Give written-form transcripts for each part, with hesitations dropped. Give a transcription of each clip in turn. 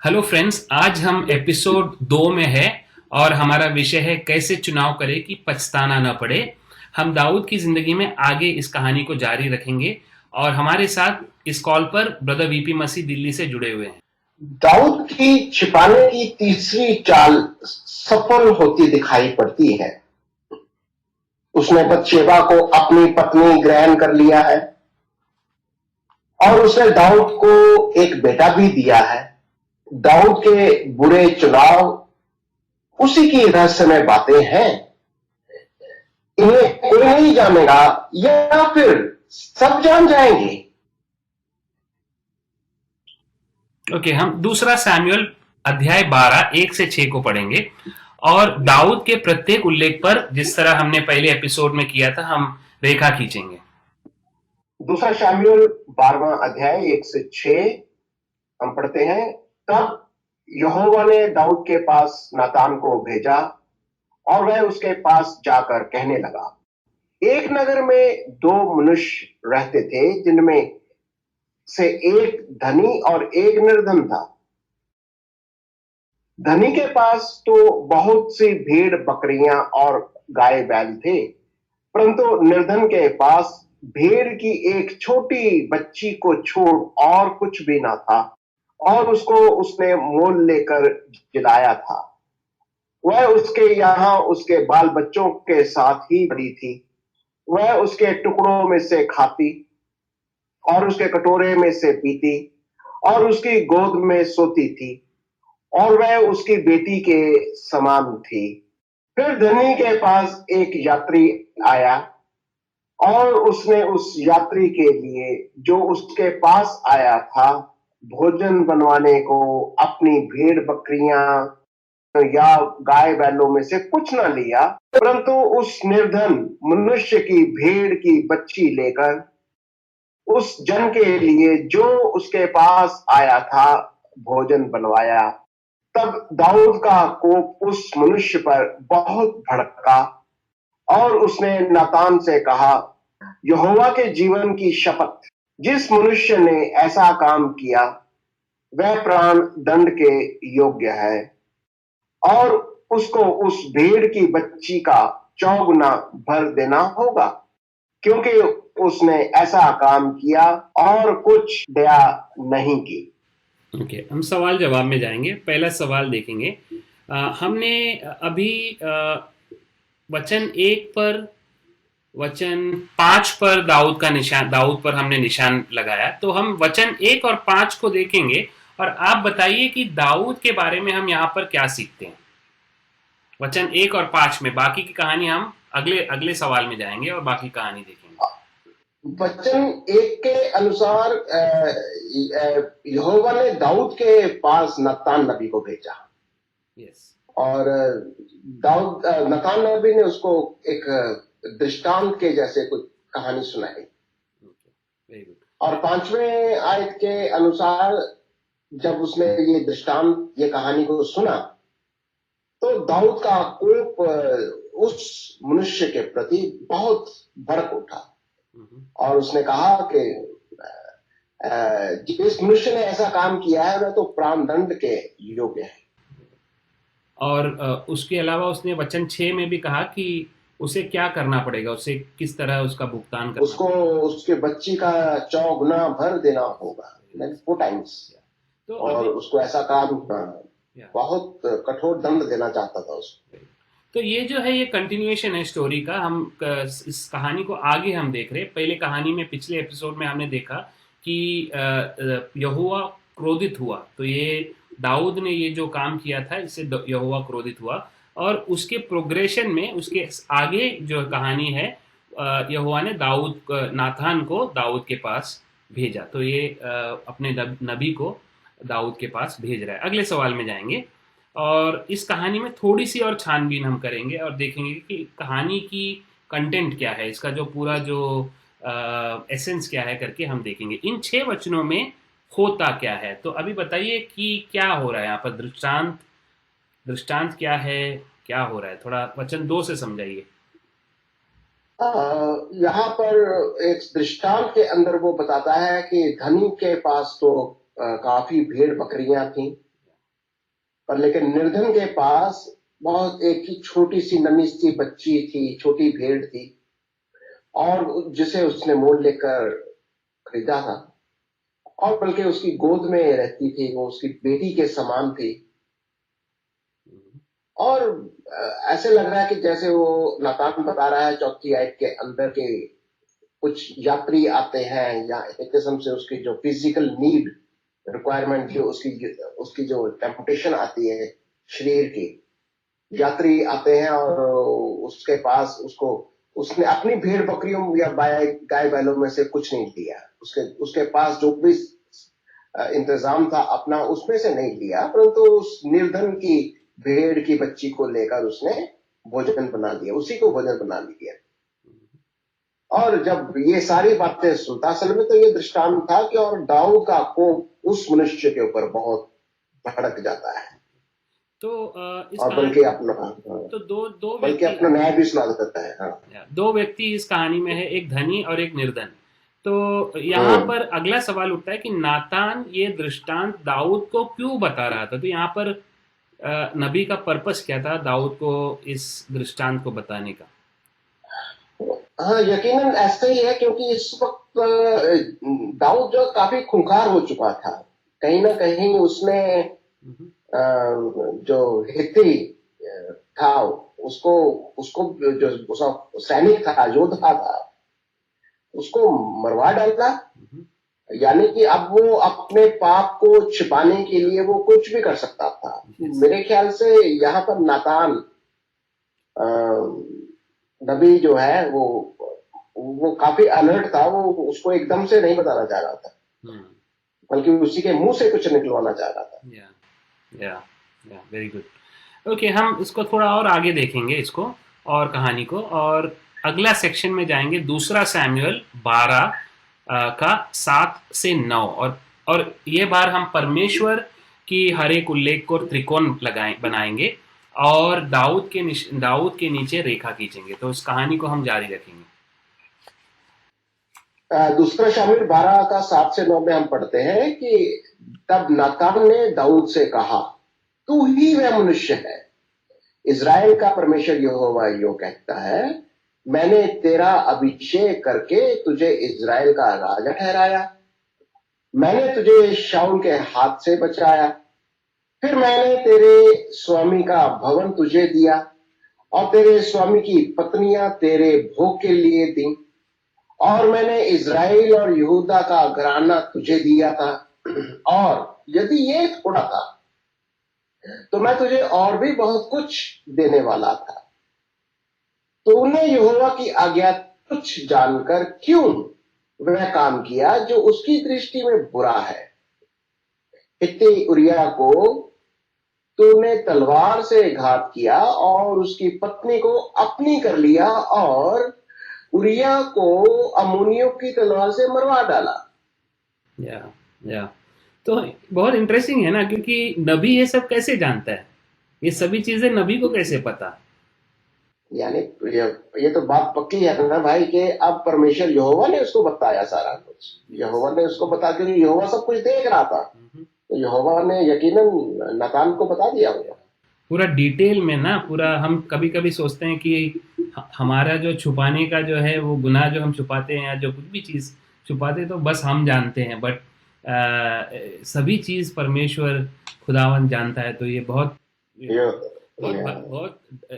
Hello friends, आज हम episode 2 में है और हमारा विषय है कैसे चुनाव करें कि पछताना न पड़े। हम दाऊद की जिंदगी में आगे इस कहानी को जारी रखेंगे और हमारे साथ इस कॉल पर ब्रदर वीपी मसीह दिल्ली से जुड़े हुए हैं। दाऊद की छिपाने की तीसरी चाल सफल होती दिखाई पड़ती है। उसने बतशेबा को अपनी पत्नी ग्रहण कर लिया है और उसने दाऊद को एक बेटा भी दिया है। दाऊद के बुरे चुनाव उसी की रहस्यमय बातें हैं। इन्हें कोई नहीं जानेगा या फिर सब जान जाएंगे। ओके, हम दूसरा सैमुअल अध्याय 12 1 से 6 को पढ़ेंगे और दाऊद के प्रत्येक उल्लेख पर, जिस तरह हमने पहले एपिसोड में किया था, हम रेखा खींचेंगे। दूसरा शमूएल 12वां अध्याय 1 से 6 हम पढ़ते हैं। तब यहोवा ने दाऊद के पास नातान को भेजा और वह उसके पास जाकर कहने लगा, एक नगर में दो मनुष्य रहते थे, जिनमें से एक धनी और एक निर्धन था। धनी के पास तो बहुत सी भेड़ बकरियां और गाय बैल थे, परंतु निर्धन के पास भेड़ की एक छोटी बच्ची को छोड़ और कुछ भी ना था, और उसको उसने मोल लेकर जिलाया था। वह उसके यहाँ उसके बाल बच्चों के साथ ही बड़ी थी। वह उसके टुकड़ों में से खाती और उसके कटोरे में से पीती और उसकी गोद में सोती थी, और वह उसकी बेटी के समान थी। फिर धनी के पास एक यात्री आया और उसने उस यात्री के लिए, जो उसके पास आया था, भोजन बनवाने को अपनी भेड़ बकरियां या गाय बैलों में से कुछ न लिया, परंतु उस निर्धन मनुष्य की भेड़ की बच्ची लेकर उस जन के लिए, जो उसके पास आया था, भोजन बनवाया। तब दाऊद का कोप उस मनुष्य पर बहुत भड़का और उसने नातान से कहा, यहोवा के जीवन की शपथ, जिस मनुष्य ने ऐसा काम किया वह प्राण दंड के योग्य है, और उसको उस भेड़ की बच्ची का चौगुना भर देना होगा, क्योंकि उसने ऐसा काम किया और कुछ दया नहीं की। ओके, हम सवाल जवाब में जाएंगे। पहला सवाल देखेंगे। हमने अभी वचन 1 पर, वचन 5 पर दाऊद का निशान, दाऊद पर हमने निशान लगाया, तो हम वचन 1 और 5 को देखेंगे और आप बताइए कि दाऊद के बारे में हम यहाँ पर क्या सीखते हैं। वचन 1 और 5 में बाकी की कहानी हम अगले अगले सवाल में जाएंगे और बाकी कहानी देखेंगे। वचन 1 के अनुसार यहोवा ने दाऊद के पास नतान नबी को भेजा। यस। और दाऊद नतान नबी ने उसको एक दृष्टांत के जैसे कुछ कहानी सुनाई। Very good. और 5वें आयत के अनुसार जब उसने ये दृष्टांत, ये कहानी को सुना, तो दाऊद का कोप उस मनुष्य के प्रति बहुत भड़क उठा और उसने कहा कि जिस मनुष्य ने ऐसा काम किया है वह तो प्राण दंड के योग्य है। और उसके अलावा उसने वचन 6 में भी कहा कि उसे क्या करना पड़ेगा, उसे किस तरह उसका भुगतान करना उसको उसके बच्ची का 4 गुना भर देना होगा, 4 टाइम्स। तो और उसको ऐसा काम बहुत कठोर दंड देना चाहता था उसको। तो ये जो है, ये कंटिन्यूएशन है स्टोरी का। हम इस कहानी को आगे हम देख रहे हैं। पहले कहानी में, पिछले एपिसोड में हमने देखा कि यहोवा क्रोधित हुआ, तो ये दाऊद ने ये जो काम किया था, इससे यहोवा क्रोधित हुआ, और उसके प्रोग्रेशन में, उसके आगे जो कहानी है, यहोवा ने नाथान को दाऊद के पास भेजा। तो ये अपने नबी को दाऊद के पास भेज रहा है। अगले सवाल में जाएंगे और इस कहानी में थोड़ी सी और छानबीन हम करेंगे और देखेंगे कि कहानी की कंटेंट क्या है, इसका जो पूरा जो एसेंस क्या है करके हम देखेंगे। इन 6 वचनों में होता क्या है, तो अभी बताइए कि क्या हो रहा है यहाँ पर। दृष्टांत दृष्टांत क्या है, क्या हो रहा है, थोड़ा वचन 2 से समझाइए। यहाँ पर एक दृष्टांत के अंदर वो बताता है कि धनी के पास तो काफी भेड़ बकरियां थी पर लेकिन निर्धन के पास बहुत एक ही छोटी सी नन्ही सी बच्ची थी, छोटी भेड़ थी, और जिसे उसने मोल लेकर खरीदा था, और बल्कि उसकी गोद में रहती थी, वो उसकी बेटी के समान थी। और ऐसे लग रहा है कि जैसे वो नातान बता रहा है चौथी आयत के अंदर के कुछ यात्री आते हैं, या एक किस्म से उसकी जो फिजिकल नीड रिक्वायरमेंट, जो उसकी जो टेम्पटेशन आती है शरीर की, यात्री आते हैं और उसके पास उसने अपनी भेड़ बकरियों या गाय बैलों में से कुछ नहीं दिया, उसके पास जो भी इंतजाम था अपना उसमें से नहीं लिया, परंतु उस निर्धन की भेड़ की बच्ची को लेकर उसने भोजन बना लिया, उसी को भोजन बना लिया। और जब ये सारी बातें सुनता, असल में तो ये दृष्टांत था कि और दाऊद का कोप उस मनुष्य के ऊपर बहुत भड़क जाता है, तो इस और कहानी बल्कि अपना तो दो बल्कि व्यक्ति, अपना न्याय भी सुना देता है। हाँ। दो व्यक्ति इस कहानी में है, एक धनी और एक निर्धन। तो यहाँ पर अगला सवाल उठता है कि नातान ये दृष्टांत दाऊद को क्यों बता रहा था? तो यहाँ पर नबी का पर्पस क्या था दाऊद को इस दृष्टांत को बताने का? हाँ, यकीनन ऐसा ही है, क्योंकि इस वक्त दाऊद जो काफी खूंखार हो चुका था, कहीं ना कहीं उसने जो हित्ती था, उसको उसको जो उसका सैनिक था, योद्धा था, उसको मरवा डाला। यानी कि अब वो अपने पाप को छिपाने के लिए वो कुछ भी कर सकता था। मेरे ख्याल से यहाँ पर नातान नबी जो है वो काफी अलर्ट था, वो उसको एकदम से नहीं बताना चाह रहा था, बल्कि उसी के मुंह से कुछ निकलवाना चाह रहा था। या वेरी गुड। ओके, हम इसको थोड़ा और आगे देखेंगे, इसको और कहानी को, और अगला सेक्शन में जाएंगे, दूसरा सैमुअल 12 का 7 से 9, और ये बार हम परमेश्वर की हर एक उल्लेख को त्रिकोण बनाएंगे और दाऊद के नीचे रेखा खींचेंगे। तो इस कहानी को हम जारी रखेंगे। दूसरा शामिल 12 का 7 से 9 में हम पढ़ते हैं कि तब नातान ने दाऊद से कहा, तू ही वह मनुष्य है, इज़राइल का परमेश्वर यहोवा यो कहता है, मैंने तेरा अभिषेक करके तुझे इज़राइल का राजा ठहराया, मैंने तुझे शाऊल के हाथ से बचाया, फिर मैंने तेरे स्वामी का भवन तुझे दिया और तेरे स्वामी की पत्नियां तेरे भोग के लिए दी, और मैंने इज़राइल और यहूदा का घराना तुझे दिया था, और यदि ये थोड़ा था तो मैं तुझे और भी बहुत कुछ देने वाला था। तूने यहोवा की आज्ञा तुच्छ जानकर क्यों वह काम किया जो उसकी दृष्टि में बुरा है? हित्ती उरिया को तूने तलवार से घात किया और उसकी पत्नी को अपनी कर लिया, और उरिया को अम्मोनियों की तलवार से मरवा डाला। या तो बहुत इंटरेस्टिंग है ना, क्योंकि नबी ये सब कैसे जानता है? ये सभी चीजें नबी को कैसे पता? यानी ये तो बात पक्की है ना भाई, कि अब परमेश्वर यहोवा ने उसको बताया सारा कुछ, यहोवा ने उसको बता दिया, यहोवा सब कुछ देख रहा था, तो यहोवा ने यकीनन नातान को बता दिया होगा पूरा डिटेल में ना। पूरा हम कभी कभी सोचते हैं कि हमारा जो छुपाने का जो है, वो गुनाह जो हम छुपाते हैं या जो कुछ भी चीज छुपाते हैं, तो बस हम जानते हैं, बट सभी चीज परमेश्वर खुदावन जानता है। तो ये बहुत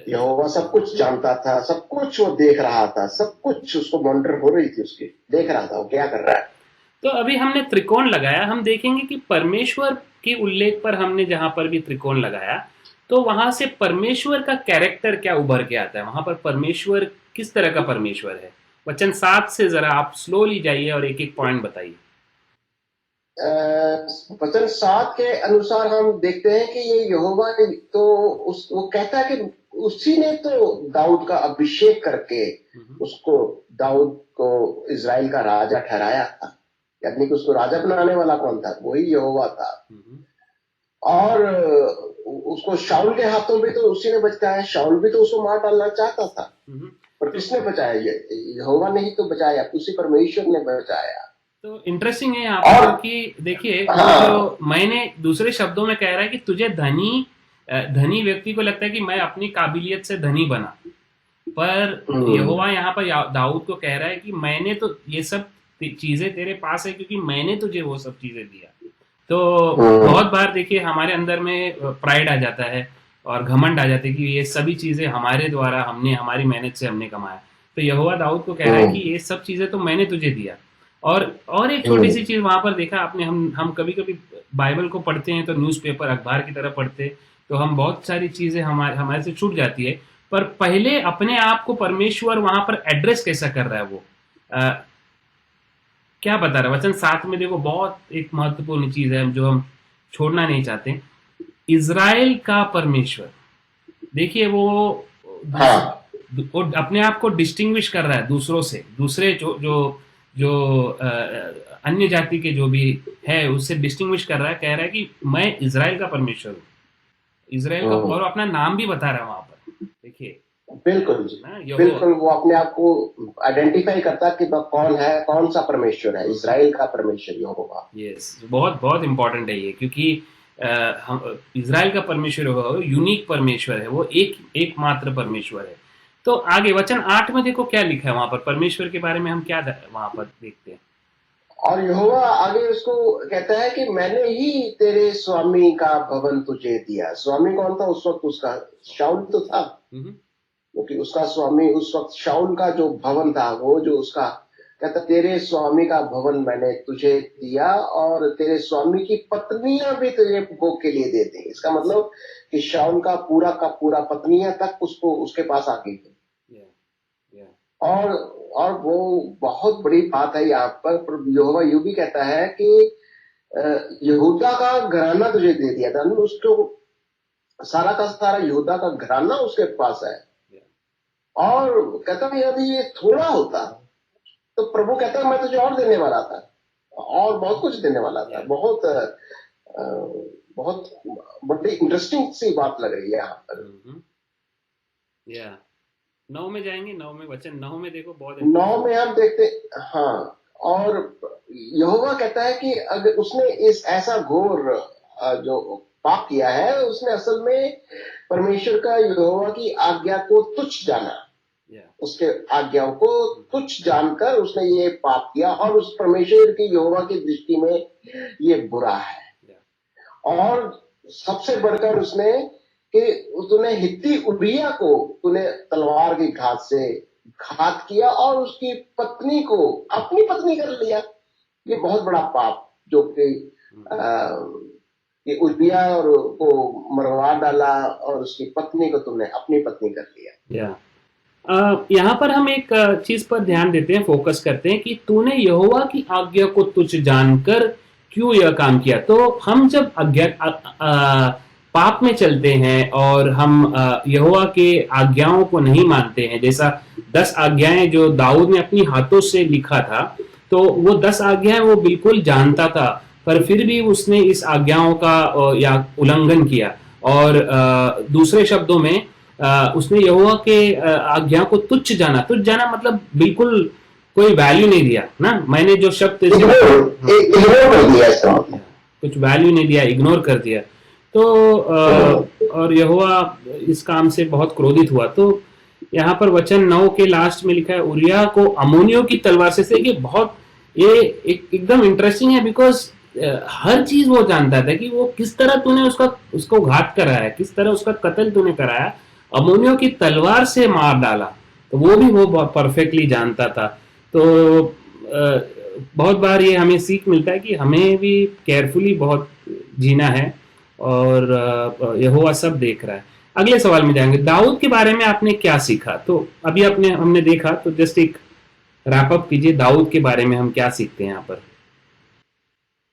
यहोवा सब कुछ जानता था, सब कुछ वो देख रहा था, सब कुछ उसको मॉनिटर हो रही थी, उसकी देख रहा था वो क्या कर रहा है। तो अभी हमने त्रिकोण लगाया, हम देखेंगे कि परमेश्वर के उल्लेख पर हमने जहां पर भी त्रिकोण लगाया, तो वहां से परमेश्वर का कैरेक्टर क्या उभर के आता है, वहां पर परमेश्वर किस तरह का परमेश्वर है। वचन 7 से जरा आप स्लोली जाइए और एक एक पॉइंट बताइए। वचन 7 के अनुसार हम देखते हैं कि ये यहोवा तो वो कहता है कि उसी ने तो दाऊद का अभिषेक करके उसको, दाऊद को इज़राइल का राजा ठहराया था, यानी कि उसको राजा बनाने वाला कौन था? वही यहोवा था। और उसको शाऊल के हाथों भी तो उसी ने बचाया, शाऊल भी तो उसको मार डालना चाहता था, पर किसने बचाया? यहोवा ने ही तो बचाया, उसी परमेश्वर ने बचाया। तो इंटरेस्टिंग है यहाँ पर कि देखिए, जो मैंने दूसरे शब्दों में कह रहा है कि तुझे धनी धनी व्यक्ति को लगता है कि मैं अपनी काबिलियत से धनी बना, पर यहोवा यहाँ पर दाऊद को कह रहा है कि मैंने तो ये सब चीजें तेरे पास है क्योंकि मैंने तुझे वो सब चीजें दिया। तो बहुत बार देखिए हमारे अंदर में प्राइड आ जाता है और घमंड आ जाता है कि ये सभी चीजें हमारे द्वारा, हमने हमारी मेहनत से हमने कमाया। तो यहोवा दाऊद को कह रहा है कि ये सब चीजें तो मैंने तुझे दिया। और एक छोटी सी चीज वहां पर देखा आपने, हम कभी कभी बाइबल को पढ़ते हैं तो न्यूज़पेपर अखबार की तरह पढ़ते, तो हम बहुत सारी चीजें हमारे हमारे से छूट जाती है। पर पहले अपने आप को परमेश्वर वहां पर एड्रेस कैसा कर रहा है वो क्या बता रहा है वचन 7 में, देखो बहुत एक महत्वपूर्ण चीज है जो हम छोड़ना नहीं चाहते। इज़राइल का परमेश्वर, देखिए हाँ वो अपने आप को डिस्टिंग्विश कर रहा है दूसरों से, दूसरे जो जो जो अन्य जाति के जो भी है उससे डिस्टिंग्विश कर रहा है, कह रहा है कि मैं इज़राइल का परमेश्वर हूँ, इज़राइल का, और अपना नाम भी बता रहा है वहां पर। देखिए बिल्कुल जी, ना बिल्कुल वो अपने आप को आइडेंटिफाई करता है कि वह कौन है, कौन सा परमेश्वर है, इज़राइल का परमेश्वर यहोवा। यस, बहुत बहुत इंपॉर्टेंट है ये, क्योंकि हम इज़राइल का परमेश्वर हो, यूनिक परमेश्वर है वो, एकमात्र परमेश्वर है। तो आगे वचन 8 में देखो क्या लिखा है वहां पर परमेश्वर के बारे में, हम क्या वहां पर देखते हैं। और यहोवा आगे उसको कहता है कि मैंने ही तेरे स्वामी का भवन तुझे दिया। स्वामी कौन था उस वक्त? उसका शाऊल तो था, क्योंकि उसका स्वामी उस वक्त शाऊल का जो भवन था, वो जो उसका कहता, तेरे स्वामी का भवन मैंने तुझे दिया और तेरे स्वामी की पत्नियां भी तुझे भोग के लिए दे देंगे। इसका मतलब कि शाऊल का पूरा पत्नियां तक उसको उसके पास आ गई थी। और वो बहुत बड़ी बात है यहाँ पर यहोवा यूं भी कहता है कि यहूदा का घराना तुझे दे दिया था। उसको सारा का सारा यहूदा का घराना उसके पास है। और कहता है यदि ये थोड़ा होता तो प्रभु कहता है मैं तुझे और देने वाला था, और बहुत कुछ देने वाला था। बहुत बहुत बड़ी इंटरेस्टिंग सी बात लग रही है यहाँ पर। या 9 में जाएंगे, 9 में, वचन 9 में देखो बहुत 9 में हम देखते, हाँ, और यहोवा कहता है कि अगर उसने इस ऐसा घोर जो पाप किया है, उसने असल में परमेश्वर का, यहोवा की आज्ञा को तुच्छ जाना, उसके आज्ञाओं को तुच्छ जानकर उसने ये पाप किया, और उस परमेश्वर की, यहोवा की दृष्टि में ये बुरा है। और सबसे बढ़कर उसने कि तूने हित्ती उरिया को तूने तलवार की घात से घात किया और उसकी पत्नी को अपनी पत्नी कर लिया। ये बहुत बड़ा पाप, जो कि ये उरिया और को मरवा डाला और उसकी पत्नी को तुमने अपनी पत्नी कर लिया। यहाँ पर हम एक चीज पर ध्यान देते हैं, फोकस करते हैं कि तूने यहोवा की आज्ञा को तुच्छ जानकर क्यों यह काम किया। तो हम जब पाप में चलते हैं और हम यहोवा के आज्ञाओं को नहीं मानते हैं, जैसा 10 आज्ञाएं जो दाऊद ने अपनी हाथों से लिखा था, तो वो 10 आज्ञाएं वो बिल्कुल जानता था, पर फिर भी उसने इस आज्ञाओं का या उल्लंघन किया। और दूसरे शब्दों में उसने यहोवा के आज्ञा को तुच्छ जाना मतलब बिल्कुल कोई वैल्यू नहीं दिया ना। मैंने जो शब्द कुछ वैल्यू नहीं दिया, इग्नोर कर दिया। तो और यहोवा इस काम से बहुत क्रोधित हुआ। तो यहाँ पर वचन 9 के लास्ट में लिखा है, उरिया को अम्मोनियों की तलवार से। ये बहुत ये एकदम इंटरेस्टिंग है, बिकॉज हर चीज वो जानता था कि वो किस तरह तूने उसको घात कराया, किस तरह उसका कत्ल तूने कराया, अम्मोनियों की तलवार से मार डाला। तो वो भी वो बहुत परफेक्टली जानता था। तो बहुत बार ये हमें सीख मिलता है कि हमें भी केयरफुली बहुत जीना है, और यहोवा सब देख रहा है। अगले सवाल में जाएंगे, दाऊद के बारे में आपने क्या सीखा। तो अभी हमने देखा, तो जस्ट एक रैप अप कीजिए, दाऊद के बारे में हम क्या सीखते हैं यहाँ पर।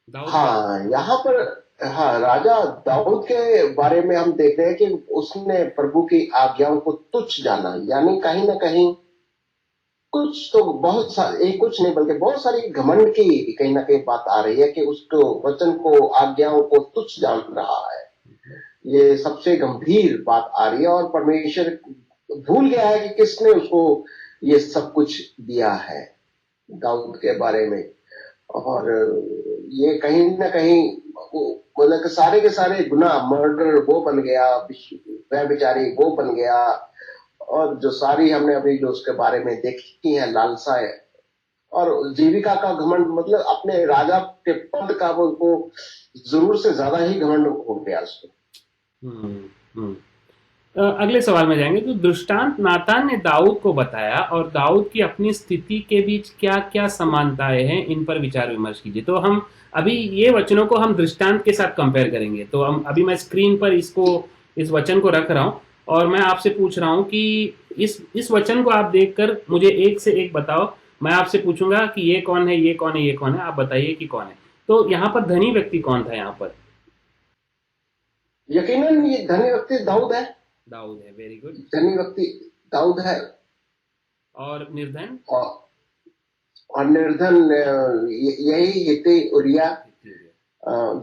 हाँ, यहाँ पर हाँ, राजा दाऊद के बारे में हम देख रहे हैं कि उसने प्रभु की आज्ञाओं को तुच्छ जाना, यानी कहीं ना कहीं कुछ तो बहुत सारी, कुछ नहीं बल्कि बहुत सारी घमंड की कहीं ना कहीं बात आ रही है कि उसको वचन को, आज्ञाओं को तुच्छ जान रहा है। ये सबसे गंभीर बात आ रही है, और परमेश्वर भूल गया है कि किसने उसको ये सब कुछ दिया है। दाऊद के बारे में और ये कहीं ना कहीं मतलब कि सारे के सारे गुनाह, मर्डर वो बन गया, व्यभिचारी वो बन गया, और जो सारी हमने अभी जो उसके बारे में देखी है लालसाएं, और जीविका का घमंड, मतलब अपने राजा के पद का वो जरूर से ज्यादा ही घमंड हो गया उसको। हम्म, हम्म। अगले सवाल में जाएंगे। तो दृष्टांत नातान ने दाऊद को बताया और दाऊद की अपनी स्थिति के बीच क्या क्या समानताएं हैं, इन पर विचार विमर्श कीजिए। तो हम अभी ये वचनों को हम दृष्टांत के साथ कंपेयर करेंगे। तो हम अभी मैं स्क्रीन पर इस वचन को रख रहा हूं और मैं आपसे पूछ रहा हूं कि इस वचन को आप देखकर मुझे एक से एक बताओ। मैं आपसे पूछूंगा कि ये कौन है, ये कौन है, ये कौन है, आप बताइए कि कौन है। तो यहाँ पर धनी व्यक्ति कौन था यहाँ पर? यकीनन ये धनी व्यक्ति दाऊद है। दाऊद है, वेरी गुड। धनी व्यक्ति दाऊद है। और निर्धन? और, और निर्धन यही यती उरिया,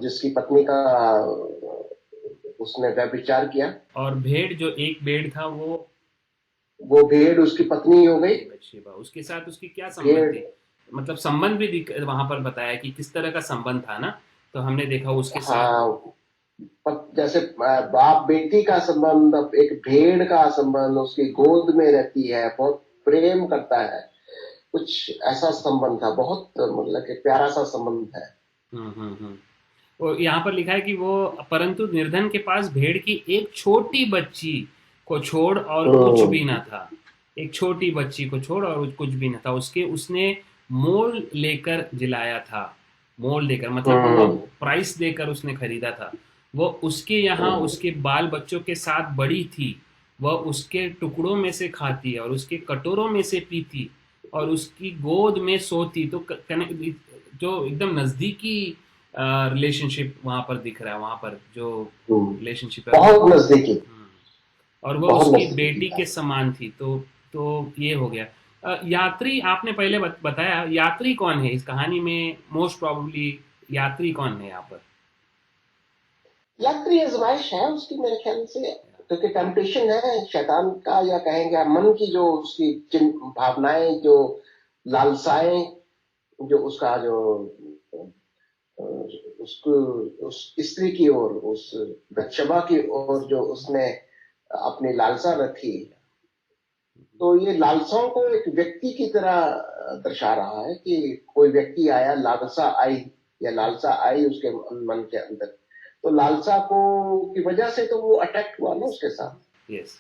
जिसकी पत्नी का उसने व्यभिचार किया। और भेड़, जो एक भेड़ था वो भेड़ उसकी पत्नी हो गई। बत्शेबा, उसके साथ उसकी क्या संबंध भेड़, थी? मतलब संबंध भी वहां पर बताया कि किस तरह का संबंध था ना। तो हमने देखा उसके साथ। हाँ, जैसे बाप बेटी का संबंध, एक भेड़ का संबंध, उसकी गोद में रहती है, बहुत प्रेम करता है, कुछ ऐसा संबंध था, बहुत मतलब कि प्यारा सा संबंध है। और यहाँ पर लिखा है कि वो, परंतु निर्धन के पास भेड़ की एक छोटी बच्ची को छोड़ और कुछ भी हम्म। ना था। एक छोटी बच्ची को छोड़ और कुछ भी ना था। उसके उसने मोल लेकर जिलाया था। मोल देकर मतलब वो हम्म। प्राइस देकर उसने खरीदा था। वो उसके यहाँ हम्म। उसके बाल बच्चों के साथ बड़ी थी। वह उसके टुकड़ों में से खाती है और उसके कटोरों में से पीती और उसकी गोद में सोती। तो जो एकदम नजदीकी रिलेशनशिप वहां पर दिख रहा है, वहां पर जो हम्म। रिलेशनशिप है वो। बहुत नजदीकी। और वो बहुत उसकी नजदीकी बेटी था। के समान थी। तो ये हो गया। यात्री आपने पहले बताया। यात्री कौन है इस कहानी में? मोस्ट प्रोबेबली यात्री कौन है यहाँ पर? यात्री आजमाइश है उसकी मेरे ख्याल से, क्योंकि टेम्पटेशन है शैतान का, या कहेंगे मन की, जो उसकी भावनाएं, जो लालसाएं, जो उसका जो उसको उस स्त्री की ओर, उस बत्शबा की ओर जो उसने अपनी लालसा रखी, तो ये लालसाओं को एक व्यक्ति की तरह दर्शा रहा है कि कोई व्यक्ति आया, लालसा आई, या लालसा आई उसके मन के अंदर, तो लालसा को की वजह से तो वो अटैक्ट हुआ ना उसके साथ। यस,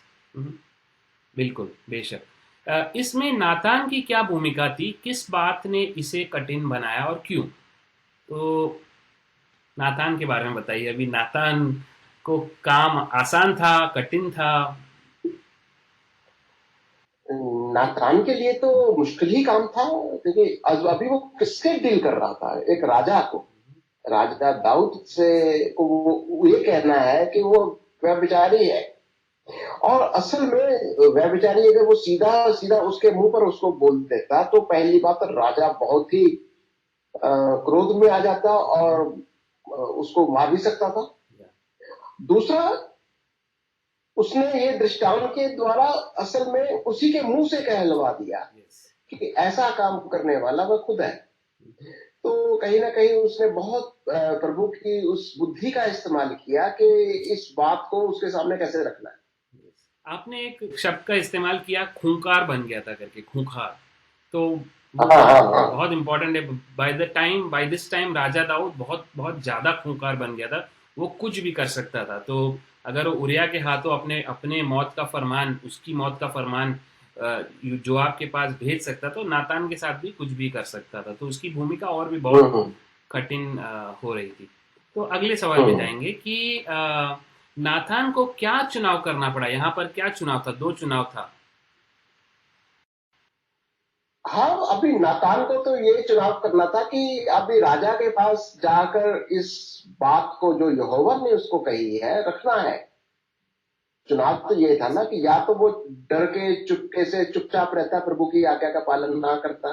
बिल्कुल, बेशक। इसमें नातान की क्या भूमिका थी? किस बात ने इसे कठिन बनाया और क्यों? तो नातान के बारे में बताइए। अभी नातान को काम आसान था, कठिन था? नाथान के लिए तो मुश्किल ही काम था, क्योंकि अभी वो किससे डील कर रहा था? एक राजा को, राजा दाऊद से को वो ये कहना है कि वो व्यभिचारी है। और असल में व्यभिचारी अगर वो सीधा सीधा उसके मुंह पर उसको बोल देता, तो पहली बात तो राजा बहुत ही क्रोध में आ जाता और उसको मार भी सकता था। दूसरा, उसने ये दृष्टांत के द्वारा असल में उसी के मुंह से कहलवा दिया कि ऐसा काम करने वाला वह खुद है। तो कहीं ना कहीं उसने बहुत प्रभु की उस बुद्धि का इस्तेमाल किया कि इस बात को उसके सामने कैसे रखना है। आपने एक शब्द का इस्तेमाल किया, खूंखार बन गया था करके, खूंखार। तो वो हाँ, हाँ, बहुत हाँ। बहुत इंपॉर्टेंट है। बाय दिस टाइम राजा दाऊद बहुत बहुत ज्यादा खूंखार बन गया था। वो कुछ भी कर सकता था। तो अगर वो उरिया के हाथों अपने अपने मौत का फरमान, उसकी मौत का फरमान जोआब के पास भेज सकता, तो नातान के साथ भी कुछ भी कर सकता था। तो उसकी भूमिका और भी बहुत हम्म। कठिन हो रही थी। तो अगले सवाल में हम्म। जाएंगे कि नाथान को क्या चुनाव करना पड़ा? यहाँ पर क्या चुनाव था? दो चुनाव था। हाँ, अभी नातान को तो ये चुनाव करना था कि अभी राजा के पास जाकर इस बात को जो यहोवा ने उसको कही है रखना है। चुनाव तो ये था ना कि या तो वो डर के चुपके से चुपचाप रहता, प्रभु की आज्ञा का पालन ना करता।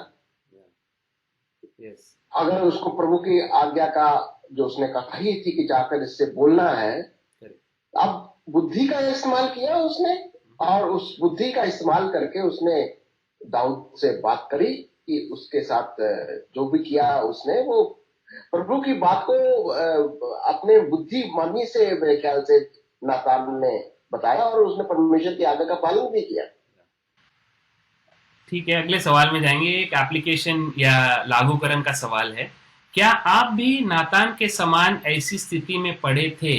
यस। अगर उसको प्रभु की आज्ञा का, जो उसने कही थी कि जाकर इससे बोलना है, अब बुद्धि का इस्तेमाल किया उसने, और उस बुद्धि का इस्तेमाल करके उसने दाऊद से बात करी कि उसके साथ जो भी किया उसने, वो प्रभु की बात को अपने बुद्धिमानी से मेरे ख्याल से नातान ने बताया, और उसने परमेश्वर की आज्ञा का पालन भी किया। ठीक है, अगले सवाल में जाएंगे। एक एप्लीकेशन या लागूकरण का सवाल है। क्या आप भी नातान के समान ऐसी स्थिति में पड़े थे?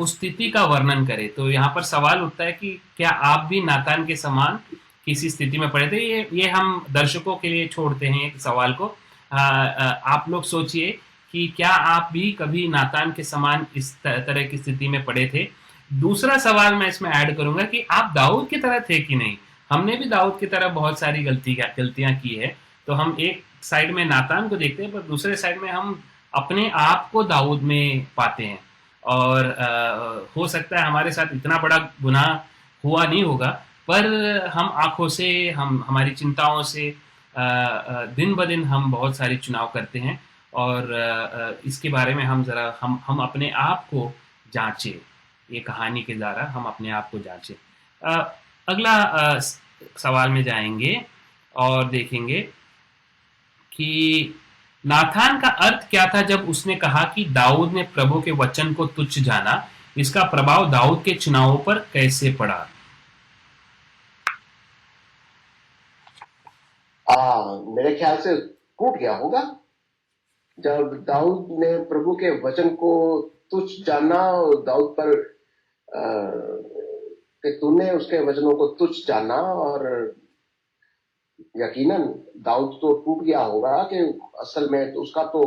उस स्थिति का वर्णन करें। तो यहाँ पर सवाल उठता है कि क्या आप भी नातान के समान किसी स्थिति में पड़े थे? ये हम दर्शकों के लिए छोड़ते हैं एक सवाल को। आप लोग सोचिए कि क्या आप भी कभी नातान के समान इस तरह की स्थिति में पड़े थे? दूसरा सवाल मैं इसमें ऐड करूंगा कि आप दाऊद की तरह थे कि नहीं। हमने भी दाऊद की तरह बहुत सारी गलतियां की है। तो हम एक साइड में नातान को देखते हैं, पर दूसरे साइड में हम अपने आप को दाऊद में पाते हैं। और हो सकता है हमारे साथ इतना बड़ा गुनाह हुआ नहीं होगा, पर हम आंखों से, हम हमारी चिंताओं से दिन ब दिन हम बहुत सारी चुनाव करते हैं। और इसके बारे में हम जरा हम अपने आप को जांचें। ये कहानी के द्वारा हम अपने आप को जांचें। अगला सवाल में जाएंगे और देखेंगे कि नाथान का अर्थ क्या था जब उसने कहा कि दाऊद ने प्रभु के वचन को तुच्छ जाना। इसका प्रभाव दाऊद के चुनावों पर कैसे पड़ा? मेरे ख्याल से टूट गया होगा जब दाऊद ने प्रभु के वचन को तुच्छ जाना। दाऊद पर कि तूने उसके वचनों को तुच्छ जाना, और यकीनन दाऊद तो टूट गया होगा कि असल में तो उसका तो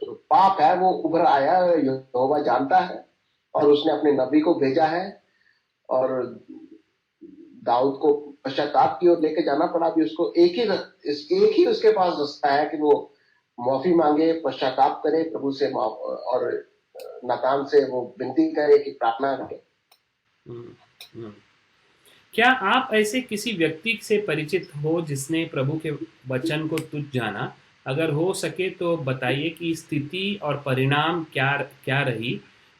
जो पाप है वो उभर आया, यहोवा जानता है, और उसने अपने नबी को भेजा है, और दाऊद को पश्चाताप की ओर लेके जाना पड़ा। भी उसको एक ही उसके पास रास्ता है कि वो माफी मांगे, पश्चाताप करे प्रभु से, और नातान से वो विनती करे कि प्रार्थना करे। क्या आप ऐसे किसी व्यक्ति से परिचित हो जिसने प्रभु के वचन को तुच्छ जाना? अगर हो सके तो बताइए कि स्थिति और परिणाम क्या क्या रही,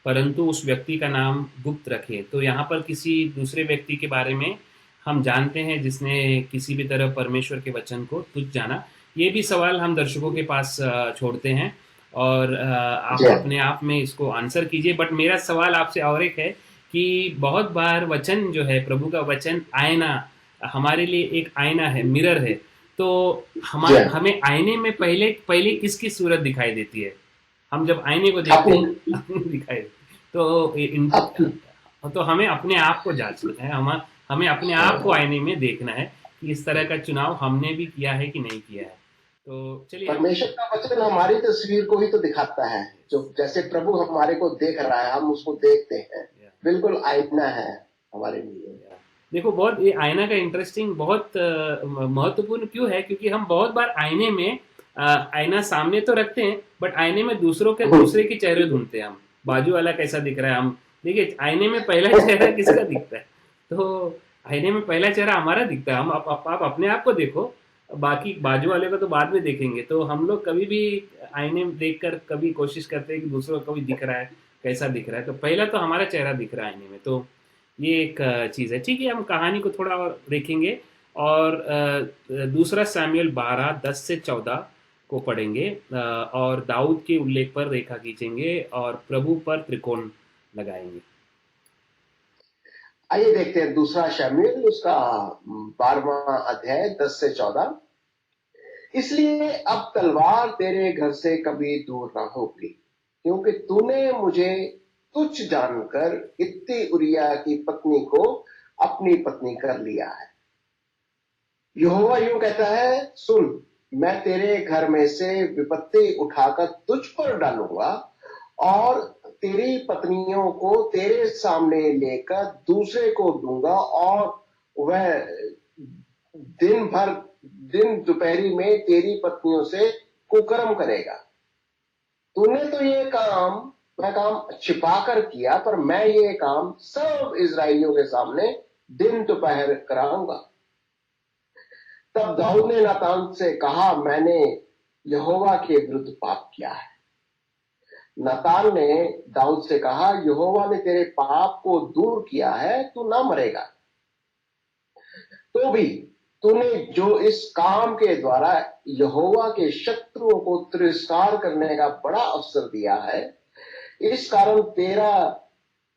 परंतु उस व्यक्ति का नाम गुप्त रखें। तो यहाँ पर किसी दूसरे व्यक्ति के बारे में हम जानते हैं जिसने किसी भी तरह परमेश्वर के वचन को तुच्छ जाना। ये भी सवाल हम दर्शकों के पास छोड़ते हैं, और आप अपने आप में इसको आंसर कीजिए। बट मेरा सवाल आपसे और एक है कि बहुत बार वचन जो है, प्रभु का वचन आईना, हमारे लिए एक आईना है, मिरर है। तो हमें आईने में पहले पहले किसकी सूरत दिखाई देती है? हम जब आईने को देखते हैं अपनी दिखाई देती। तो हमें अपने आप को जांचना है, हमें अपने आप को आईने में देखना है कि इस तरह का चुनाव हमने भी किया है कि नहीं किया है। तो चलिए, परमेश्वर का वचन हमारी तस्वीर को ही तो दिखाता है। जो जैसे प्रभु हमारे को देख रहा है, हम उसको देखते हैं। बिल्कुल आईना है हमारे लिए। देखो, बहुत ये आईना का इंटरेस्टिंग, बहुत महत्वपूर्ण क्यों है? क्योंकि हम बहुत बार आईने में आईना सामने तो रखते हैं, बट आईने में दूसरे के चेहरे ढूंढते हैं। हम बाजू वाला कैसा दिख रहा है, हम देखिए आईने में पहला चेहरा किसका दिखता है? तो आईने में पहला चेहरा हमारा दिखता है। हम आप अपने आप को देखो, बाकी बाजू वाले को तो बाद में देखेंगे। तो हम लोग कभी भी आईने में देखकर कभी कोशिश करते हैं कि दूसरों को कभी दिख रहा है, कैसा दिख रहा है। तो पहला तो हमारा चेहरा दिख रहा है आईने में। तो ये एक चीज़ है। ठीक है, हम कहानी को थोड़ा और देखेंगे, और दूसरा सामुएल 12:10-14 को पढ़ेंगे, और दाऊद के उल्लेख पर रेखा खींचेंगे और प्रभु पर त्रिकोण लगाएंगे। आइए देखते हैं दूसरा शमूएल, उसका 12वां अध्याय 10-14। इसलिए अब तलवार तेरे घर से कभी दूर ना होगी, क्योंकि तूने मुझे तुच्छ जानकर हित्ती उरिया की पत्नी को अपनी पत्नी कर लिया है। यहोवा यूं कहता है, सुन, मैं तेरे घर में से विपत्ति उठाकर तुझ पर डालूंगा, और तेरी पत्नियों को तेरे सामने लेकर दूसरे को दूंगा, और वह दिन दोपहरी में तेरी पत्नियों से कुकर्म करेगा। तूने तो ये काम छिपा कर किया, पर मैं ये काम सब इजराइलियों के सामने दिन दोपहर कराऊंगा। तब दाऊद ने नातान से कहा, मैंने यहोवा के विरुद्ध पाप किया है। नातान ने दाऊद से कहा, यहोवा ने तेरे पाप को दूर किया है, तू ना मरेगा। तो भी तूने जो इस काम के द्वारा यहोवा के शत्रुओं को तिरस्कार करने का बड़ा अवसर दिया है, इस कारण तेरा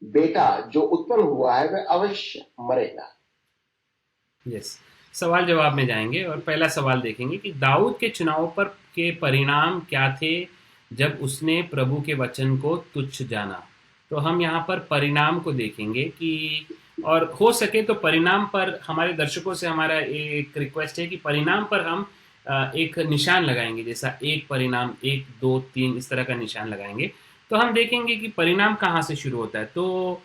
बेटा जो उत्पन्न हुआ है वह अवश्य मरेगा। यस, सवाल जवाब में जाएंगे और पहला सवाल देखेंगे कि दाऊद के चुनाव पर के परिणाम क्या थे जब उसने प्रभु के वचन को तुच्छ जाना। तो हम यहाँ पर परिणाम को देखेंगे कि, और हो सके तो परिणाम पर हमारे दर्शकों से हमारा एक रिक्वेस्ट है कि परिणाम पर हम एक निशान लगाएंगे, जैसा एक परिणाम, एक दो तीन, इस तरह का निशान लगाएंगे। तो हम देखेंगे कि परिणाम कहाँ से शुरू होता है। तो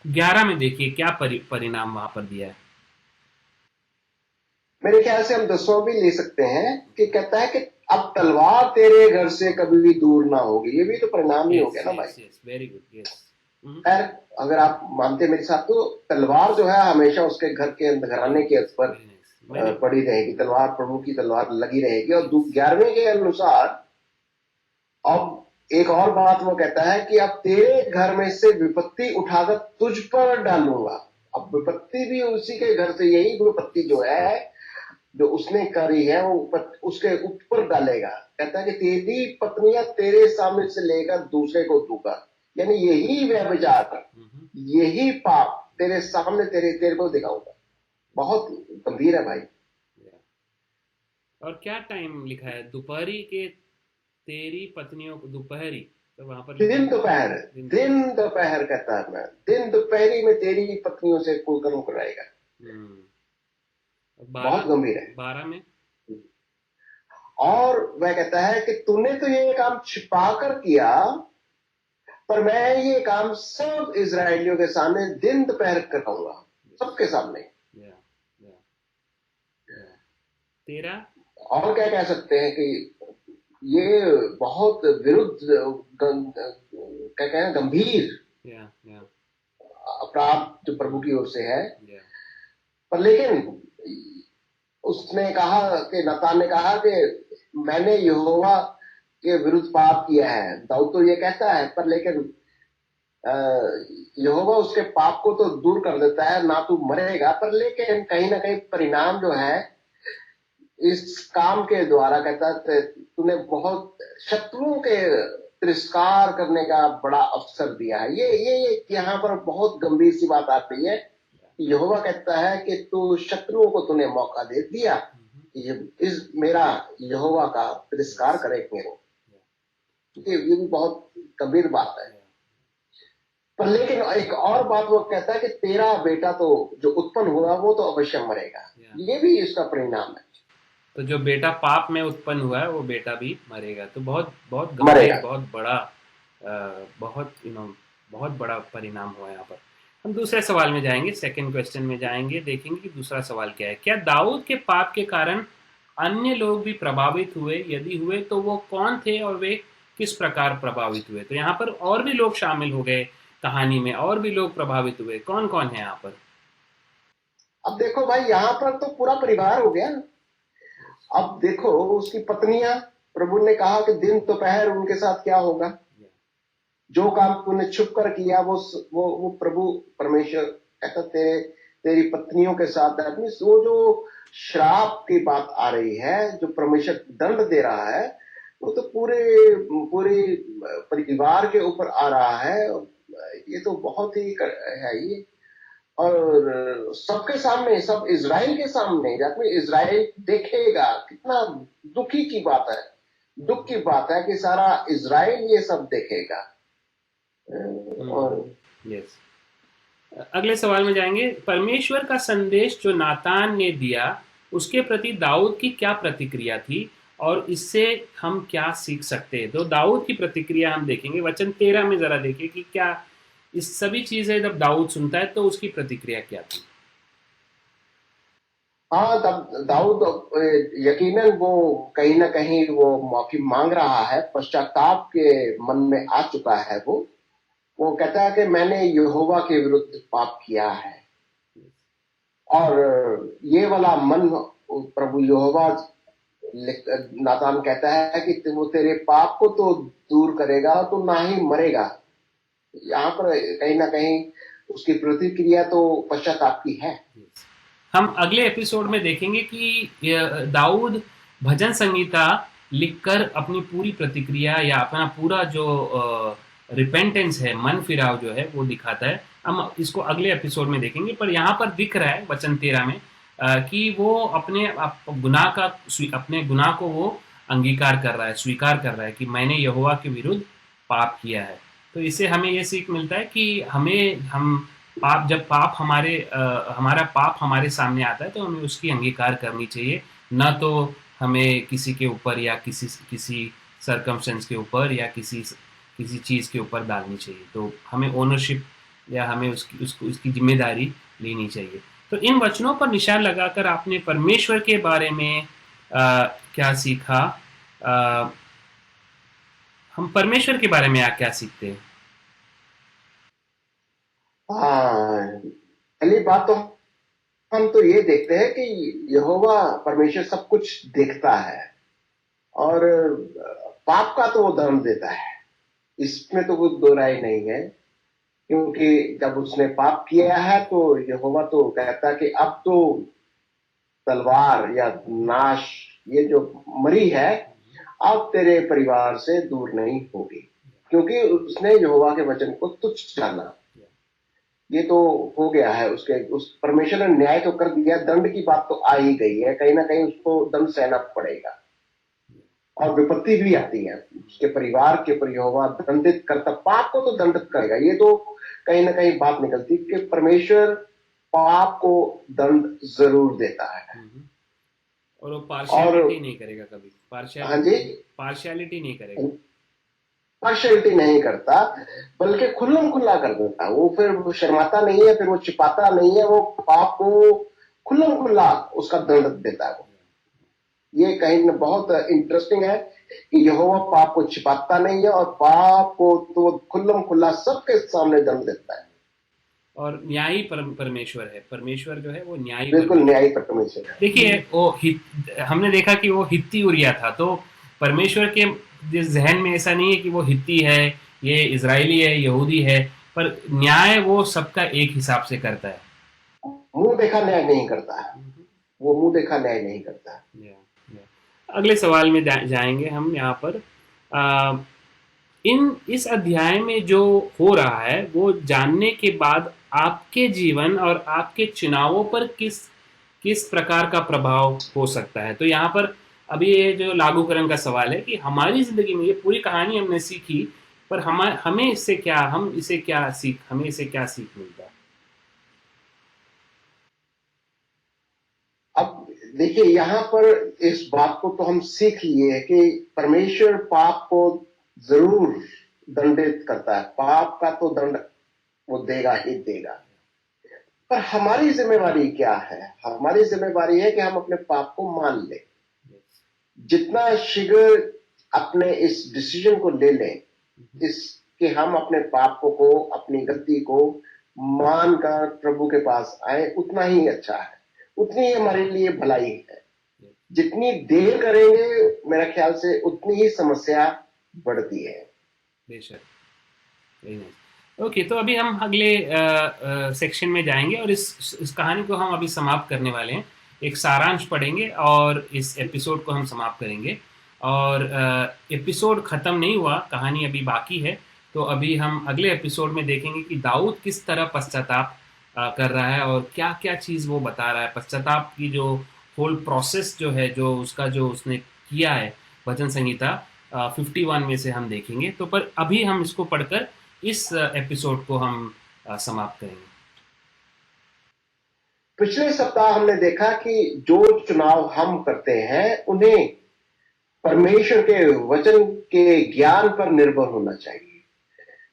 11 में देखिए क्या परिणाम वहां पर दिया है। मेरे ख्याल से हम 10वां भी ले सकते हैं कि कहता है कि अब तलवार तेरे घर से कभी भी दूर ना होगी। ये भी तो परिणाम ही हो गया ना भाई। Very good, yes. खैर, अगर आप मानते मेरे साथ, तो तलवार जो है हमेशा उसके घर के घराने के ऊपर पड़ी रहेगी। तलवार, प्रभु की तलवार लगी रहेगी। और 11वें के अनुसार अब एक और बात वो कहता है कि अब तेरे घर में से विपत्ति उठाकर तुझ पर डालूंगा। अब विपत्ति भी उसी के घर से, यही विपत्ति जो है जो उसने करी है वो उसके ऊपर डालेगा। कहता है कि तेरी पत्नियां तेरे सामने से लेकर दूसरे को दूंगा, यानी यही व्यभिचार, यही पाप तेरे सामने तेरे को दिखाऊंगा। बहुत गंभीर है भाई। और क्या टाइम लिखा है? दोपहरी के तेरी पत्नियों को, दोपहरी, तो वहां पर दिन दोपहर कहता है, मैं दिन दोपहरी में तेरी पत्नियों से कोई कर्म कराएगा। बहुत गंभीर है। 12 में और वह कहता है कि तूने तो ये काम छिपा कर किया, पर मैं ये काम सब इजरायलियों के सामने दिन दोपहर कराऊंगा, सबके सामने। 13। और क्या कह सकते हैं कि ये बहुत विरुद्ध, क्या कहें, गंभीर अपराध जो प्रभु की ओर से है। पर लेकिन उसने कहा कि नातान ने कहा कि मैंने यहोवा के विरुद्ध पाप किया है। दाऊद तो ये कहता है, पर लेकिन यहोवा उसके पाप को तो दूर कर देता है, ना तू मरेगा। पर लेकिन कहीं ना कहीं परिणाम जो है इस काम के द्वारा, कहता तूने बहुत शत्रुओं के तिरस्कार करने का बड़ा अवसर दिया है। ये यहाँ पर बहुत गंभीर सी बात आती है। यहोवा कहता है कि तू शत्रुओं को तूने मौका दे दिया, इस मेरा यहोवा का तिरस्कार करेंगे वो। ये भी बहुत गंभीर बात है। पर लेकिन एक और बात वो कहता है कि तेरा बेटा तो जो उत्पन्न हुआ वो तो अवश्य मरेगा। ये भी इसका परिणाम है। तो जो बेटा पाप में उत्पन्न हुआ है वो बेटा भी मरेगा। तो बहुत बहुत गंभीर, बहुत बड़ा, बहुत बड़ा परिणाम हुआ यहाँ पर। हम दूसरे सवाल में जाएंगे, सेकंड क्वेश्चन में जाएंगे, देखेंगे कि दूसरा सवाल क्या है। क्या दाऊद के पाप के कारण अन्य लोग भी प्रभावित हुए? यदि हुए तो वो कौन थे और वे किस प्रकार प्रभावित हुए? तो यहाँ पर और भी लोग शामिल हो गए कहानी में, और भी लोग प्रभावित हुए। कौन कौन है यहाँ पर? अब देखो भाई, यहाँ पर तो पूरा परिवार हो गया। अब देखो उसकी पत्नियां, प्रभु ने कहा कि दिन दोपहर उनके साथ क्या होगा। जो काम तूने छुप कर किया वो प्रभु परमेश्वर कहता तेरी पत्नियों के साथ। वो जो श्राप की बात आ रही है, जो परमेश्वर दंड दे रहा है, वो तो पूरे परिवार के ऊपर आ रहा है। ये तो बहुत ही है ये। और सबके सामने, सब इजराइल के सामने, में इजराइल देखेगा। कितना दुखी की बात है, दुख की बात है कि सारा इजराइल ये सब देखेगा। और यस, अगले सवाल में जाएंगे। परमेश्वर का संदेश जो नातान ने दिया, उसके प्रति दाऊद की क्या प्रतिक्रिया थी और इससे हम क्या सीख सकते हैं? तो दाऊद की प्रतिक्रिया हम देखेंगे। वचन 13 में जरा देखिए कि क्या इस सभी चीजें जब दाऊद सुनता है तो उसकी प्रतिक्रिया क्या थी। हाँ, तब दाऊद यकीनन वो कहीं ना कहीं वो माफी मांग रहा है, पश्चाताप के मन में आ चुका है। वो कहता है कि मैंने यहोवा के विरुद्ध पाप किया है। और ये वाला मन प्रभु यहोवा, नातान कहता है कि वो तेरे पाप को तो दूर करेगा, तो ना ही मरेगा। यहाँ पर कहीं ना कहीं उसकी प्रतिक्रिया तो पश्चाताप की है। हम अगले एपिसोड में देखेंगे कि दाऊद भजन संगीता लिखकर अपनी पूरी प्रतिक्रिया या अपना पूरा जो रिपेंटेंस है, मन फिराव जो है वो दिखाता है। हम इसको अगले एपिसोड में देखेंगे, पर यहाँ पर दिख रहा है वचन 13 में कि वो अपने गुनाह को वो अंगीकार कर रहा है, स्वीकार कर रहा है कि मैंने यहोवा के विरुद्ध पाप किया है। तो इससे हमें ये सीख मिलता है कि हम जब हमारा पाप हमारे सामने आता है तो हमें उसकी अंगीकार करनी चाहिए, न तो हमें किसी के ऊपर या किसी सरकमस्टेंस के ऊपर या किसी चीज़ के ऊपर डालनी चाहिए। तो हमें ओनरशिप या हमें उसकी जिम्मेदारी लेनी चाहिए। तो इन वचनों पर निशान लगाकर आपने परमेश्वर के बारे में क्या सीखा? आ, हम परमेश्वर के बारे में क्या सीखते हैं? हाँ, पहली बात तो हम तो ये देखते हैं कि यहोवा परमेश्वर सब कुछ देखता है और पाप का तो वो दंड देता है, इसमें तो कोई दो राय नहीं है। क्योंकि जब उसने पाप किया है तो यहोवा तो कहता है कि अब तो तलवार या नाश ये जो मरी है अब तेरे परिवार से दूर नहीं होगी, क्योंकि उसने यहोवा के वचन को तुच्छ जाना। ये तो हो गया है, उसके उस परमेश्वर ने न्याय तो कर दिया, दंड की बात तो आ ही गई है, कहीं ना कहीं उसको दंड सहना पड़ेगा और विपत्ति भी आती है उसके परिवार के ऊपर। यहोवा दंडित करता, पाप को तो दंडित करेगा, ये तो कहीं ना कहीं बात निकलती कि परमेश्वर पाप को दंड जरूर देता है। और वो और पार्शियलिटी नहीं करेगा कभी, हाँ जी, पार्शियलिटी नहीं करेगा। पार्शियलिटी नहीं करता, बल्कि खुल्लम खुल्ला कर देता है। वो फिर वो शर्माता नहीं है, फिर वो छिपाता नहीं है, वो पाप को खुल्लम खुल्ला उसका दंड देता है। ये कहीं न बहुत इंटरेस्टिंग है कि यहोवा पाप को छिपाता नहीं है और पाप को तो खुल्लम खुल्ला सबके सामने दंड देता है। और न्यायी परमेश्वर है। परमेश्वर जो है वो न्यायी बिल्कुल परमेश्वर। न्यायी परमेश्वर है। देखिए हमने देखा कि वो हित्ती उरिया था, तो परमेश्वर के जहन में ऐसा नहीं है कि वो हित्ती है, ये इजरायली है, यहूदी है, पर न्याय वो सबका एक हिसाब से करता है। मुंह देखा न्याय नहीं करता है, वो मुंह देखा न्याय नहीं करता है। अगले सवाल में जाएंगे हम यहाँ पर। आ, इस अध्याय में जो हो रहा है वो जानने के बाद आपके जीवन और आपके चुनावों पर किस किस प्रकार का प्रभाव हो सकता है। तो यहाँ पर अभी ये जो लागूकरण का सवाल है कि हमारी जिंदगी में ये पूरी कहानी हमने सीखी, पर हमें इससे क्या हमें इसे क्या सीख मिलता है? अब देखिए, यहाँ पर इस बात को तो हम सीख लिए कि परमेश्वर पाप को जरूर दंडित करता है, पाप का तो दंड वो देगा ही देगा। पर हमारी जिम्मेवारी क्या है? हमारी जिम्मेवारी है कि हम अपने पाप को मान लें, जितना शीघ्र अपने इस डिसीजन को ले लें इस कि हम अपने पाप को अपनी गलती को मानकर प्रभु के पास आए, उतना ही अच्छा है, उतनी ही हमारे लिए भलाई है। जितनी देर करेंगे मेरा ख्याल से उतनी ही समस्या बढ़ती है। बेशक। ओके, तो अभी हम अगले सेक्शन में जाएंगे और इस कहानी को हम अभी समाप्त करने वाले हैं। एक सारांश पढ़ेंगे और इस एपिसोड को हम समाप्त करेंगे। और एपिसोड ख़त्म नहीं हुआ, कहानी अभी बाकी है। तो अभी हम अगले एपिसोड में देखेंगे कि दाऊद किस तरह पश्चाताप कर रहा है और क्या क्या चीज़ वो बता रहा है। पश्चाताप की जो होल प्रोसेस जो है, जो उसने किया है भजन संहिता 51 में से हम देखेंगे। तो पर अभी हम इसको पढ़कर इस एपिसोड को हम समाप्त करेंगे। पिछले सप्ताह हमने देखा कि जो चुनाव हम करते हैं उन्हें परमेश्वर के वचन के ज्ञान पर निर्भर होना चाहिए।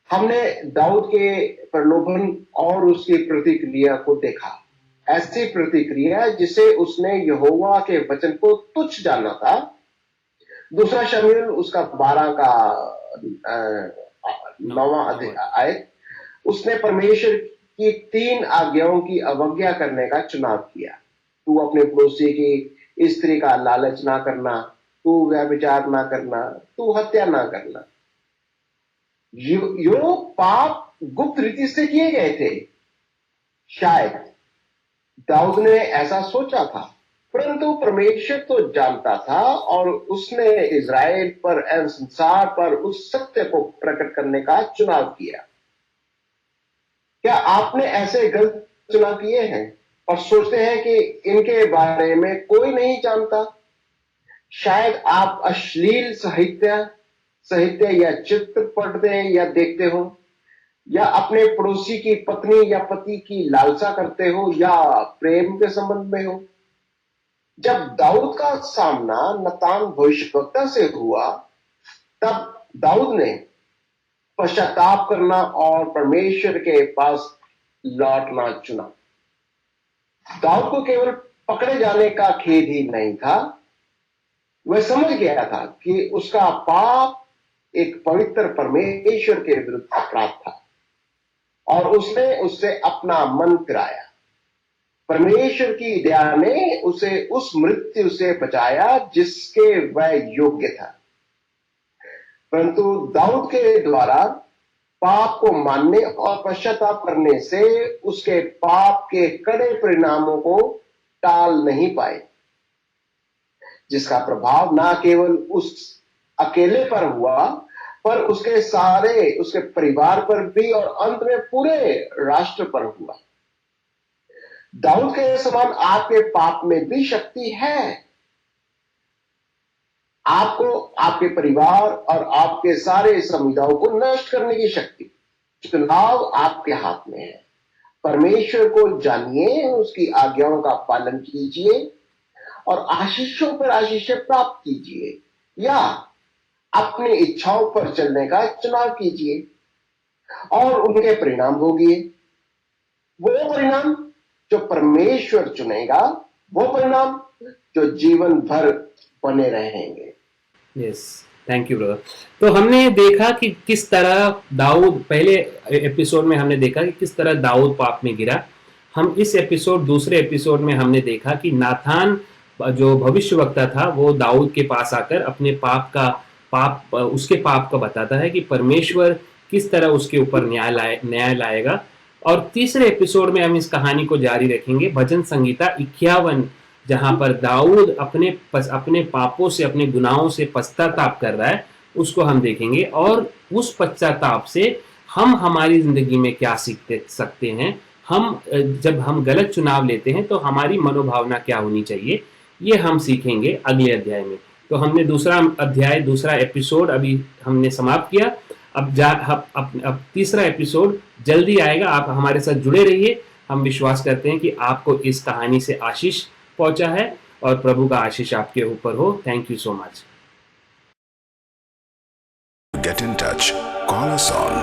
हमने दाऊद के प्रलोभन और उसकी प्रतिक्रिया को देखा, ऐसी प्रतिक्रिया जिसे उसने यहोवा के वचन को तुच्छ जाना था। दूसरा शमूएल उसका 12 का 9वां अध्याय, उसने परमेश्वर की 3 आज्ञाओं की अवज्ञा करने का चुनाव किया। तू अपने पड़ोसी की स्त्री का लालच ना करना, तू व्यभिचार ना करना, तू हत्या ना करना। यो पाप गुप्त रीति से किए गए थे शायद, दाऊद ने ऐसा सोचा था, परंतु परमेश्वर तो जानता था और उसने इज़राइल पर एवं संसार पर उस सत्य को प्रकट करने का चुनाव किया। क्या आपने ऐसे गलत चुनाव किए हैं और सोचते हैं कि इनके बारे में कोई नहीं जानता? शायद आप अश्लील साहित्य या चित्र पढ़ते या देखते हो, या अपने पड़ोसी की पत्नी या पति की लालसा करते हो, या प्रेम के संबंध में हो। जब दाऊद का सामना नतान भविष्यवक्ता से हुआ, तब दाऊद ने पश्चाताप करना और परमेश्वर के पास लौटना चुना। दाऊद को केवल पकड़े जाने का खेद ही नहीं था, वह समझ गया था कि उसका पाप एक पवित्र परमेश्वर के विरुद्ध अपराध था और उसने उससे अपना मन फिराया। परमेश्वर की दया ने उसे उस मृत्यु से बचाया जिसके वह योग्य था। परंतु दाऊद के द्वारा पाप को मानने और पश्चाताप करने से उसके पाप के कड़े परिणामों को टाल नहीं पाए, जिसका प्रभाव न केवल उस अकेले पर हुआ, पर उसके परिवार पर भी और अंत में पूरे राष्ट्र पर हुआ। दाऊद के समान आपके पाप में भी शक्ति है। आपको, आपके परिवार और आपके सारे समुदायों को नष्ट करने की शक्ति। चुनाव आपके हाथ में है। परमेश्वर को जानिए, उसकी आज्ञाओं का पालन कीजिए और आशीषों पर आशीषें प्राप्त कीजिए, या अपनी इच्छाओं पर चलने का चुनाव कीजिए और उनके परिणाम भोगिए। वो परिणाम जो परमेश्वर चुनेगा, वो परिणाम जो जीवन भर बने रहेंगे। Yes, thank you brother. तो हमने देखा कि किस तरह दाऊद, पहले एपिसोड में हमने देखा कि किस तरह दाऊद पाप में गिरा। हम इस दूसरे एपिसोड में हमने देखा कि नाथान जो भविष्यवक्ता था वो दाऊद के पास आकर अपने उसके पाप का बताता है कि परमेश्वर किस तरह उसके ऊपर न्याय लाएगा। और तीसरे एपिसोड में हम इस कहानी को जारी रखेंगे, भजन संहिता 51, जहां पर दाऊद अपने पापों से, अपने गुनाहों से पश्चाताप कर रहा है, उसको हम देखेंगे। और उस पश्चाताप से हम हमारी जिंदगी में क्या सीख सकते हैं, जब हम गलत चुनाव लेते हैं तो हमारी मनोभावना क्या होनी चाहिए, ये हम सीखेंगे अगले अध्याय में। तो हमने दूसरा एपिसोड अभी हमने समाप्त किया। अब तीसरा एपिसोड जल्दी आएगा। आप हमारे साथ जुड़े रहिए। हम विश्वास करते हैं कि आपको इस कहानी से आशीष पहुंचा है और प्रभु का आशीष आपके ऊपर हो। Thank you so much. Get in touch. Call us on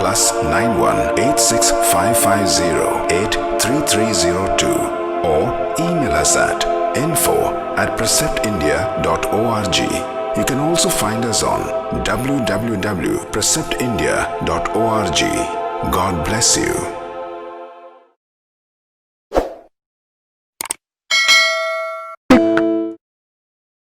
+91 86550 83302 or email us at info@preceptindia.org. You can also find us on www.preceptindia.org. God bless you.